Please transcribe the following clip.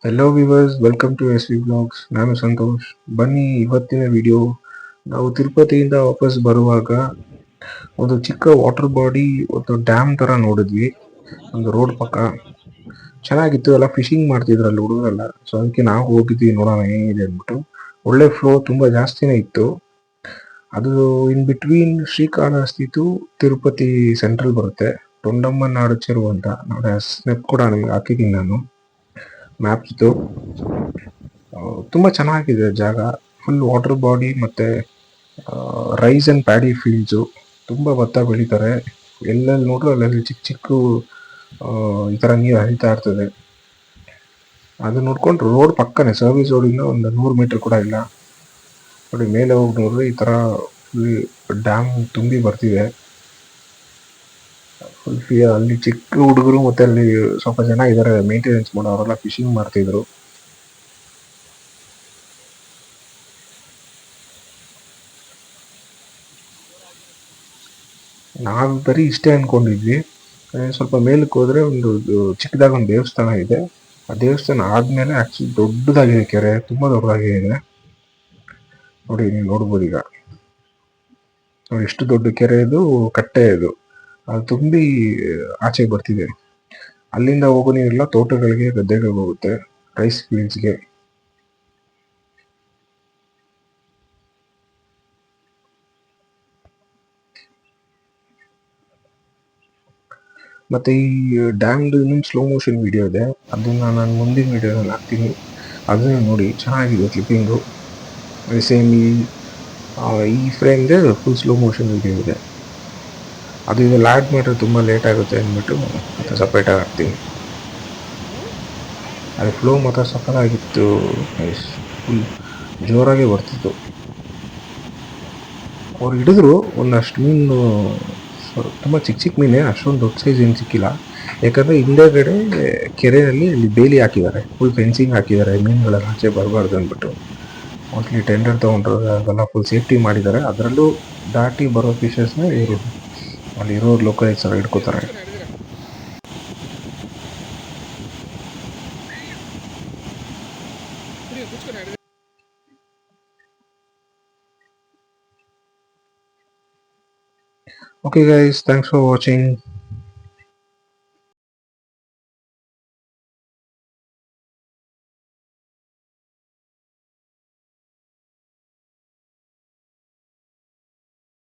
Hello viewers, welcome to S V blogs. ನಾನು ಸಂತೋಷ್. ಬನ್ನಿ, ಇವತ್ತಿನ ವಿಡಿಯೋ ನಾವು ತಿರುಪತಿಯಿಂದ ವಾಪಸ್ ಬರುವಾಗ ಒಂದು ಚಿಕ್ಕ ವಾಟರ್ ಬಾಡಿ, ಒಂದು ಡ್ಯಾಮ್ ತರ ನೋಡಿದ್ವಿ. ಒಂದು ರೋಡ್ ಪಕ್ಕ ಚೆನ್ನಾಗಿತ್ತು. ಎಲ್ಲ ಫಿಶಿಂಗ್ ಮಾಡ್ತಿದ್ರಲ್ಲ ಹುಡುಗರೆಲ್ಲ. ಸೊ ಅದಕ್ಕೆ ನಾವು ಹೋಗಿದ್ವಿ ನೋಡೋಣ ಏನಿದೆ ಅಂದ್ಬಿಟ್ಟು. ಒಳ್ಳೆ ಫ್ಲೋ ತುಂಬಾ ಜಾಸ್ತಿನೇ ಇತ್ತು. ಅದು in between Srikalahasti to Tirupati central ಬರುತ್ತೆ. ತೊಂಡಮ್ಮನ ನಾಡು ಚೆರುವು ಅಂತ ನೋಡಿ, ಸ್ನೆಪ್ ಕೂಡ ನಿಮ್ಗೆ ಹಾಕಿದ್ದೀನಿ ನಾನು ಮ್ಯಾಪ್ಸ್ದು. ತುಂಬ ಚೆನ್ನಾಗಿದೆ ಜಾಗ. ಫುಲ್ ವಾಟರ್ ಬಾಡಿ ಮತ್ತು ರೈಸ್ ಆ್ಯಂಡ್ ಪ್ಯಾಡಿ ಫೀಲ್ಡ್ಸು. ತುಂಬ ಭತ್ತ ಬೆಳೀತಾರೆ. ಎಲ್ಲೆಲ್ಲಿ ನೋಡ್ರು ಅಲ್ಲೆಲ್ಲಿ ಚಿಕ್ಕ ಚಿಕ್ಕ ಈ ಥರ ನೀರು ಹರಿತಾ ಇರ್ತದೆ. ಅದು ನೋಡ್ಕೊಂಡು ರೋಡ್ ಪಕ್ಕನೇ, ಸರ್ವಿಸ್ ರೋಡಿಂದ ಒಂದು 100 ಮೀಟರ್ ಕೂಡ ಇಲ್ಲ. ನೋಡಿ, ಮೇಲೆ ಹೋಗಿ ನೋಡ್ರಿ, ಈ ಥರ ಫುಲ್ ಡ್ಯಾಮ್ ತುಂಬಿ ಬರ್ತಿದೆ. ಫುಲ್ ಅಲ್ಲಿ ಚಿಕ್ಕ ಹುಡುಗರು ಮತ್ತು ಅಲ್ಲಿ ಸ್ವಲ್ಪ ಜನ ಇದ್ದಾರೆ ಮೇಂಟೆನೆನ್ಸ್ ಮಾಡೋ, ಅವರೆಲ್ಲ ಫಿಶಿಂಗ್ ಮಾಡ್ತಿದ್ರು. ನಾವು ಬರೀ ಇಷ್ಟೇ ಅನ್ಕೊಂಡಿದ್ವಿ. ಸ್ವಲ್ಪ ಮೇಲಕ್ಕೆ ಹೋದ್ರೆ ಒಂದು ಚಿಕ್ಕದಾಗ ಒಂದು ದೇವಸ್ಥಾನ ಇದೆ. ಆ ದೇವಸ್ಥಾನ ಆದ್ಮೇಲೆ ಆಕ್ಚುಲಿ ದೊಡ್ಡದಾಗಿದೆ ಕೆರೆ, ತುಂಬಾ ದೊಡ್ಡದಾಗಿದೆ. ನೋಡಿ, ನೀವು ನೋಡ್ಬೋದು ಈಗ. ನೋಡಿ, ಎಷ್ಟು ದೊಡ್ಡ ಕೆರೆ ಇದು, ಕಟ್ಟೆ ಇದು. ಅದು ತುಂಬಿ ಆಚೆಗೆ ಬರ್ತಿದೆ. ಅಲ್ಲಿಂದ ಹೋಗೋ ನೀರೆಲ್ಲ ತೋಟಗಳಿಗೆ, ಗದ್ದೆಗಳಿಗೆ ಹೋಗುತ್ತೆ, ರೈಸ್ ಫೀಲ್ಡ್ಸ್ಗೆ. ಮತ್ತೆ ಈ ಡ್ಯಾಮ್ದು ಇನ್ನೊಂದು ಸ್ಲೋ ಮೋಷನ್ ವಿಡಿಯೋ ಇದೆ, ಅದನ್ನ ನಾನು ಮುಂದಿನ ವಿಡಿಯೋದಲ್ಲಿ ಹಾಕ್ತೀನಿ. ಅದನ್ನ ನೋಡಿ, ಚೆನ್ನಾಗಿದೆ ಕ್ಲಿಪ್ಪಿಂಗು. ಸೇಮ್ ಈ ಫ್ರೇಮ್ಗೆ ಫುಲ್ ಸ್ಲೋ ಮೋಷನ್ ವಿಡಿಯೋ ಇದೆ. ಅದು ಇದೆಲ್ಲ ಆ್ಯಡ್ ಮಾಡಿದ್ರೆ ತುಂಬ ಲೇಟ್ ಆಗುತ್ತೆ ಅಂದ್ಬಿಟ್ಟು ಮತ್ತೆ ಸಪ್ರೇಟಾಗಿ ಹಾಕ್ತೀನಿ. ಅದು ಫ್ಲೋ ಮಾತ್ರ ಸಕ್ಕತ್ತಾಗಿತ್ತು. ಫುಲ್ ಜೋರಾಗಿ ಬರ್ತಿತ್ತು. ಅವ್ರು ಹಿಡಿದ್ರು ಒಂದಷ್ಟು ಮೀನು, ತುಂಬ ಚಿಕ್ಕ ಚಿಕ್ಕ ಮೀನೇ, ಅಷ್ಟೊಂದು ದೊಡ್ಡ ಸೈಜ್ ಏನು ಸಿಕ್ಕಿಲ್ಲ. ಯಾಕಂದರೆ ಹಿಂದೆಗಡೆ ಕೆರೆಯಲ್ಲಿ ಅಲ್ಲಿ ಬೇಲಿ ಹಾಕಿದ್ದಾರೆ, ಫುಲ್ ಫೆನ್ಸಿಂಗ್ ಹಾಕಿದ್ದಾರೆ, ಮೀನುಗಳೆಲ್ಲ ಆಚೆ ಬರಬಾರ್ದು ಅಂದ್ಬಿಟ್ಟು. ಮೋಸ್ಟ್ಲಿ ಟೆಂಡರ್ ತೊಗೊಂಡ್ರು, ಅದೆಲ್ಲ ಫುಲ್ ಸೇಫ್ಟಿ ಮಾಡಿದ್ದಾರೆ. ಅದರಲ್ಲೂ ದಾಟಿ ಬರೋ ಫಿಶಸ್ನ ಇವರು ಅಲ್ಲಿರೋ ಲೋಕಲ್ಸ್ ಎಲ್ಲ ಹಿಡ್ಕೋತಾರೆ. Okay guys, thanks for watching.